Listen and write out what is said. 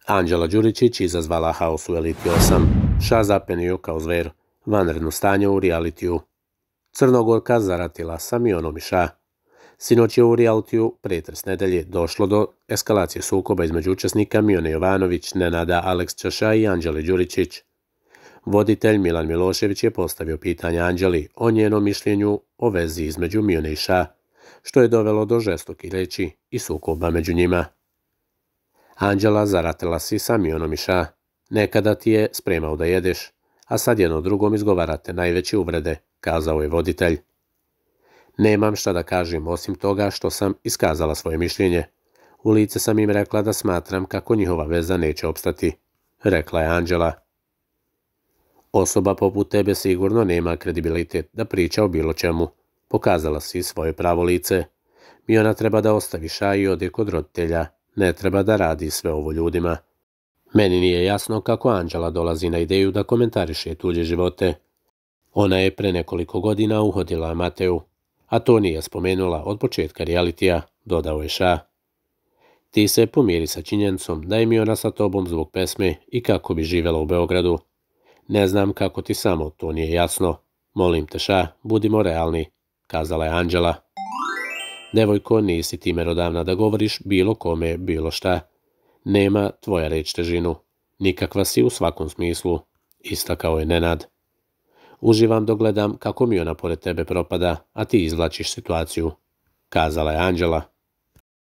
Anđela Đuričić izazvala haos u Eliti 8. Ša zapenio kao zver. Vanredno stanje u realitiju. Crnogorka zaratila sa Mionom i Ša. Sinoć je u realitiju pretres nedelje došlo do eskalacije sukoba između učesnika Mione Jovanović, Nenada Aleksića i Anđele Đuričić. Voditelj Milan Milošević je postavio pitanje Anđeli o njenom mišljenju o vezi između Mione i Ša, što je dovelo do žestokih reči i sukoba među njima. Anđela, zaratila si sa Mionom i Ša. Nekada ti je spremao da jedeš, a sad jedno drugom izgovarate najveće uvrede, kazao je voditelj. Nemam šta da kažem osim toga što sam iskazala svoje mišljenje. U lice sam im rekla da smatram kako njihova veza neće opstati, rekla je Anđela. Osoba poput tebe sigurno nema kredibilitet da priča o bilo čemu. Pokazala si svoje pravo lice. Miona treba da ostavi Ša i ode kod roditelja. Ne treba da radi sve ovo ljudima. Meni nije jasno kako Anđela dolazi na ideju da komentariše tuđe živote. Ona je pre nekoliko godina uhodila Mateu, a to nije spomenula od početka realitija, dodao je Ša. Ti se pomiri sa činjenicom da je Miona sa tobom zbog pesme i kako bi živjela u Beogradu. Ne znam kako ti samo to nije jasno. Molim te Ša, budimo realni, kazala je Anđela. Devojko, nisi ti merodavna da govoriš bilo kome bilo šta. Nema tvoja reč težinu. Nikakva si u svakom smislu, istakao je Nenad. Uživam dok gledam kako Miona pored tebe propada, a ti izvlačiš situaciju, kazala je Anđela.